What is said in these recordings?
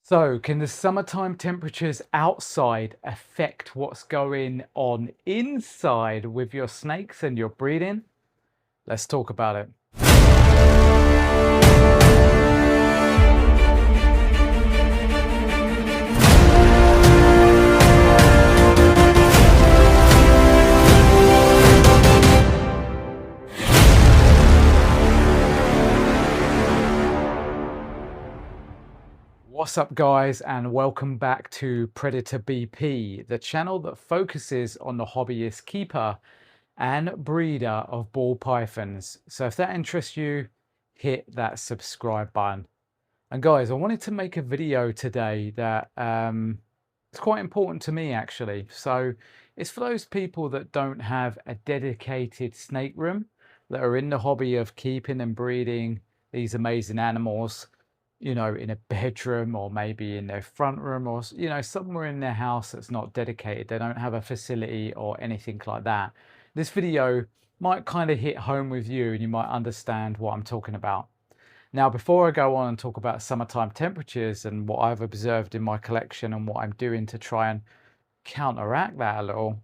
So, can the summertime temperatures outside affect what's going on inside with your snakes and your breeding? Let's talk about it. What's up, guys, and welcome back to Predator BP, the channel that focuses on the hobbyist keeper and breeder of ball pythons. So if that interests you, hit that subscribe button. And guys, I wanted to make a video today that it's quite important to me actually. So it's for those people that don't have a dedicated snake room, that are in the hobby of keeping and breeding these amazing animals, you know, in a bedroom or maybe in their front room or, you know, somewhere in their house that's not dedicated. They don't have a facility or anything like that. This video might kind of hit home with you and you might understand what I'm talking about. Now, before I go on and talk about summertime temperatures and what I've observed in my collection and what I'm doing to try and counteract that a little,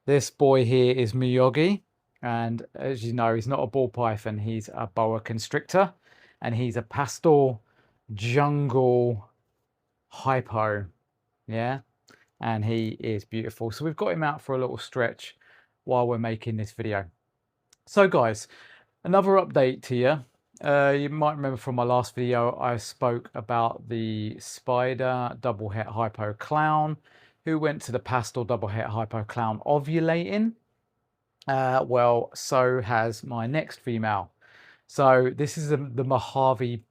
this boy here is Miyogi. And as you know, he's not a ball python, he's a boa constrictor, and he's a pastel jungle hypo. Yeah, and he is beautiful. So we've got him out for a little stretch while we're making this video. So guys, another update to you. You might remember from my last video, I spoke about the spider double het hypo clown who went to the pastel double het hypo clown ovulating. Well, so has my next female. So this is the Mojave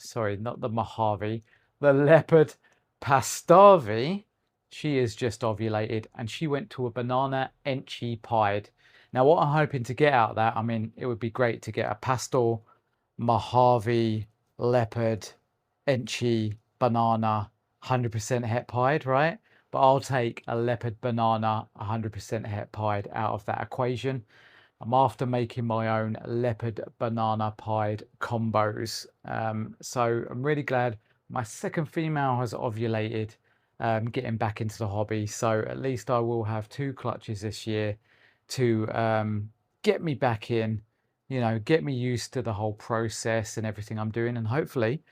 sorry, not the Mojave, the leopard pastavi. She is just ovulated and she went to a banana enchi pied. Now, what I'm hoping to get out of that, I mean, it would be great to get a pastel Mojave leopard enchi banana 100% het pied, right? But I'll take a leopard banana 100% het pied out of that equation. I'm after making my own leopard banana pied combos. So I'm really glad my second female has ovulated, getting back into the hobby. So at least I will have 2 clutches this year to get me back in, you know, get me used to the whole process and everything I'm doing, and hopefully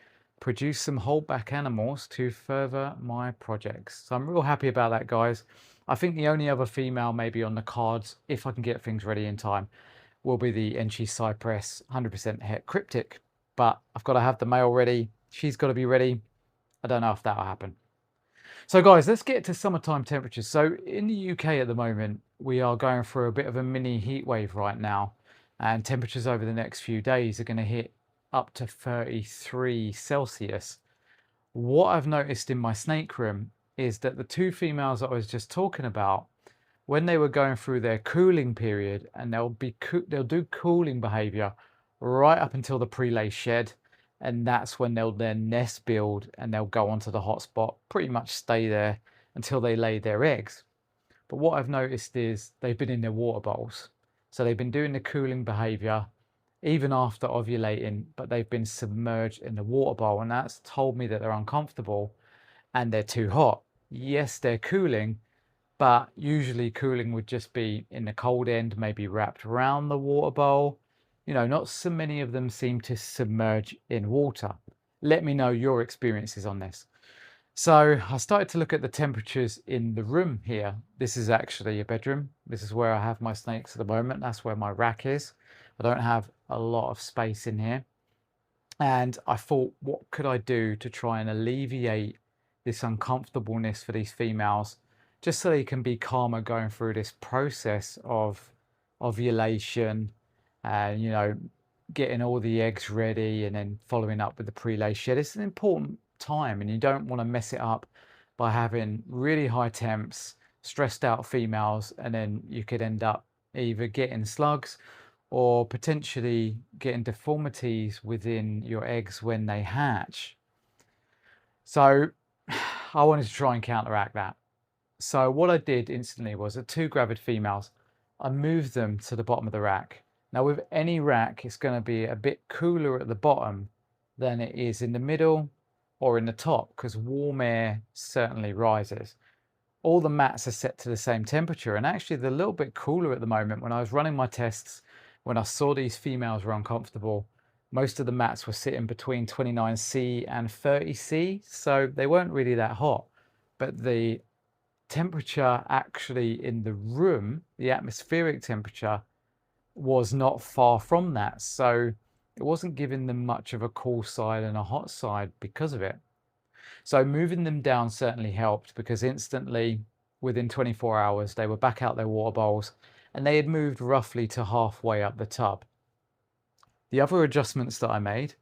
produce some holdback animals to further my projects. So I'm real happy about that, guys. I think the only other female maybe on the cards, if I can get things ready in time, will be the Enchi Cypress 100% het cryptic. But I've got to have the male ready. She's got to be ready. I don't know if that'll happen. So guys, let's get to summertime temperatures. So in the UK at the moment, we are going through a bit of a mini heat wave right now. And temperatures over the next few days are going to hit up to 33 Celsius. What I've noticed in my snake room is that the 2 females that I was just talking about, when they were going through their cooling period, and they'll do cooling behavior right up until the prelay shed, and that's when they'll then nest build and they'll go onto the hotspot, pretty much stay there until they lay their eggs. But what I've noticed is they've been in their water bowls. So they've been doing the cooling behavior even after ovulating, but they've been submerged in the water bowl, and that's told me that they're uncomfortable and they're too hot. Yes, they're cooling, but usually cooling would just be in the cold end, maybe wrapped around the water bowl. You know, not so many of them seem to submerge in water. Let me know your experiences on this. So I started to look at the temperatures in the room here. This is actually a bedroom. This is where I have my snakes at the moment. That's where my rack is. I don't have a lot of space in here. And I thought, what could I do to try and alleviate this uncomfortableness for these females, just so they can be calmer going through this process of ovulation and, you know, getting all the eggs ready and then following up with the prelay shed. It's an important time and you don't want to mess it up by having really high temps, stressed out females, and then you could end up either getting slugs or potentially getting deformities within your eggs when they hatch. So I wanted to try and counteract that. So what I did instantly was the 2 gravid females, I moved them to the bottom of the rack. Now with any rack, it's going to be a bit cooler at the bottom than it is in the middle or in the top, because warm air certainly rises. All the mats are set to the same temperature, and actually they're a little bit cooler at the moment. When I was running my tests, when I saw these females were uncomfortable, most of the mats were sitting between 29C and 30C, so they weren't really that hot. But the temperature actually in the room, the atmospheric temperature, was not far from that. So it wasn't giving them much of a cool side and a hot side because of it. So moving them down certainly helped, because instantly, within 24 hours, they were back out their water bowls and they had moved roughly to halfway up the tub. The other adjustments that I made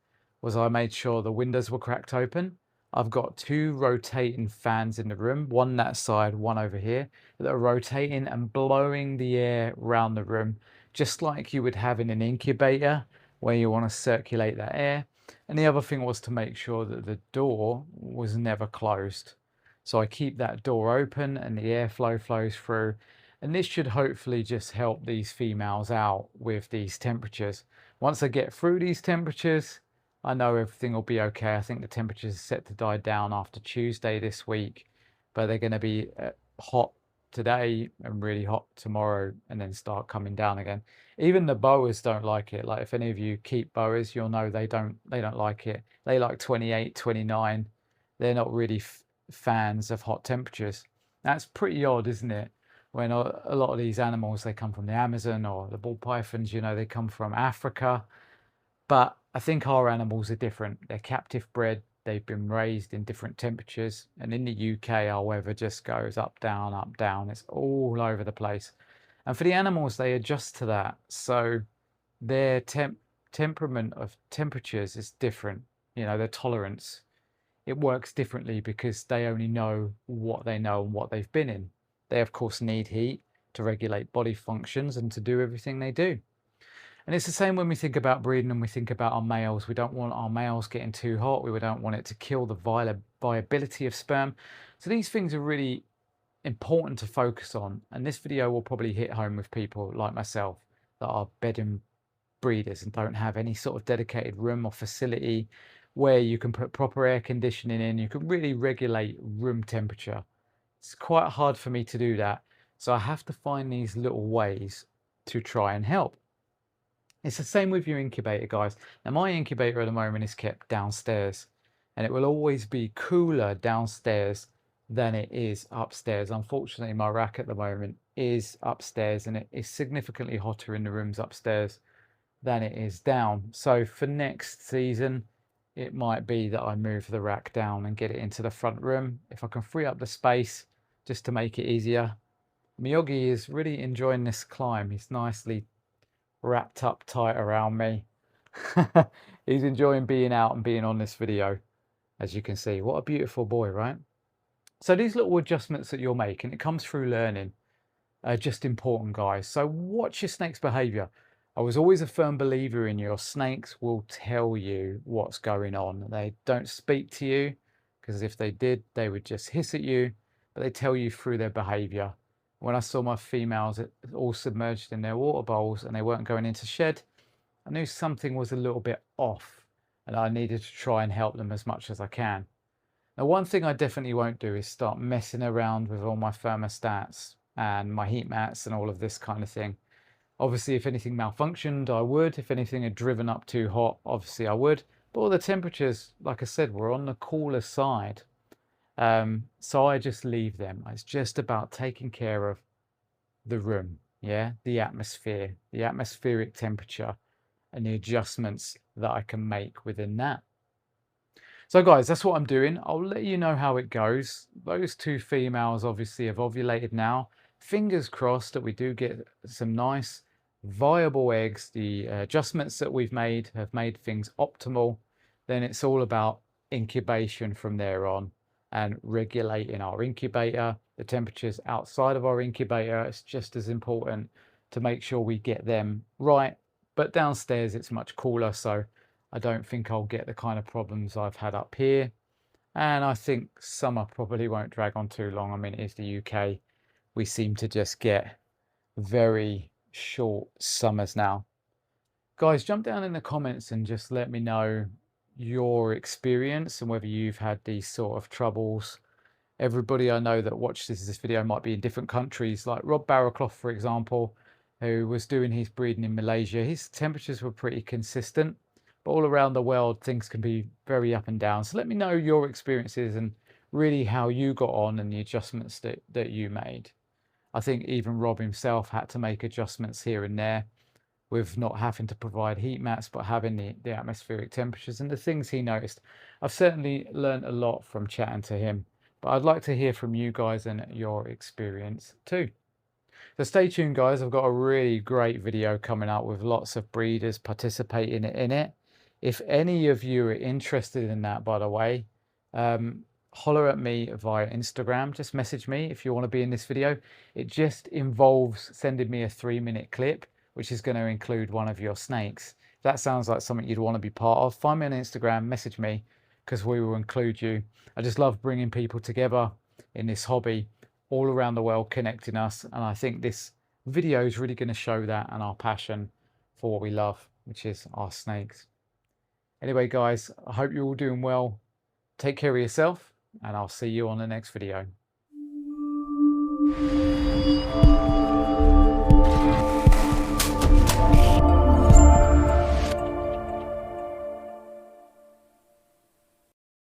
was I made sure the windows were cracked open. I've got 2 rotating fans in the room, one that side, one over here, that are rotating and blowing the air around the room, just like you would have in an incubator where you want to circulate that air. And the other thing was to make sure that the door was never closed. So I keep that door open and the airflow flows through. And this should hopefully just help these females out with these temperatures. Once I get through these temperatures, I know everything will be okay. I think the temperatures are set to die down after Tuesday this week, but they're going to be hot today and really hot tomorrow, and then start coming down again. Even the boas don't like it. Like, if any of you keep boas, you'll know they don't like it. They like 28, 29. They're not really fans of hot temperatures. That's pretty odd, isn't it? When a lot of these animals, they come from the Amazon, or the ball pythons, you know, they come from Africa. But I think our animals are different. They're captive bred. They've been raised in different temperatures. And in the UK, our weather just goes up, down, up, down. It's all over the place. And for the animals, they adjust to that. So their temperament of temperatures is different. You know, their tolerance, it works differently, because they only know what they know and what they've been in. They, of course, need heat to regulate body functions and to do everything they do. And it's the same when we think about breeding and we think about our males. We don't want our males getting too hot. We don't want it to kill the viability of sperm. So these things are really important to focus on. And this video will probably hit home with people like myself that are bedding breeders and don't have any sort of dedicated room or facility where you can put proper air conditioning in. You can really regulate room temperature. It's quite hard for me to do that. So I have to find these little ways to try and help. It's the same with your incubator, guys. Now, my incubator at the moment is kept downstairs, and it will always be cooler downstairs than it is upstairs. Unfortunately, my rack at the moment is upstairs, and it is significantly hotter in the rooms upstairs than it is down. So for next season, it might be that I move the rack down and get it into the front room if I can free up the space, just to make it easier. Miyagi is really enjoying this climb. He's nicely wrapped up tight around me. He's enjoying being out and being on this video, as you can see. What a beautiful boy, right? So these little adjustments that you're making, it comes through learning, are just important, guys. So watch your snake's behavior. I was always a firm believer in your snakes will tell you what's going on. They don't speak to you, because if they did, they would just hiss at you, but they tell you through their behavior. When I saw my females all submerged in their water bowls and they weren't going into shed, I knew something was a little bit off, and I needed to try and help them as much as I can. Now, one thing I definitely won't do is start messing around with all my thermostats and my heat mats and all of this kind of thing. Obviously, if anything malfunctioned, I would. If anything had driven up too hot, obviously I would. But all the temperatures, like I said, were on the cooler side. So I just leave them. It's just about taking care of the room, yeah, the atmosphere, the atmospheric temperature, and the adjustments that I can make within that. So guys, that's what I'm doing. I'll let you know how it goes. Those 2 females obviously have ovulated now. Fingers crossed that we do get some nice viable eggs. The adjustments that we've made have made things optimal. Then it's all about incubation from there on, and regulating our incubator. The temperatures outside of our incubator, it's just as important to make sure we get them right. But downstairs it's much cooler, so I don't think I'll get the kind of problems I've had up here. And I think summer probably won't drag on too long. I mean, it is the UK. We seem to just get very short summers now. Guys, jump down in the comments and just let me know your experience and whether you've had these sort of troubles. Everybody I know that watches this video might be in different countries, like Rob Barraclough, for example, who was doing his breeding in Malaysia. His temperatures were pretty consistent, but all around the world, things can be very up and down. So let me know your experiences and really how you got on and the adjustments that you made. I think even Rob himself had to make adjustments here and there with not having to provide heat mats, but having the atmospheric temperatures and the things he noticed. I've certainly learned a lot from chatting to him, but I'd like to hear from you guys and your experience too. So stay tuned, guys. I've got a really great video coming out with lots of breeders participating in it. If any of you are interested in that, by the way, holler at me via Instagram. Just message me if you want to be in this video. It just involves sending me a 3-minute clip, which is going to include one of your snakes. If that sounds like something you'd want to be part of, find me on Instagram, message me, because we will include you. I just love bringing people together in this hobby all around the world, connecting us. And I think this video is really going to show that and our passion for what we love, which is our snakes. Anyway, guys, I hope you're all doing well. Take care of yourself, and I'll see you on the next video.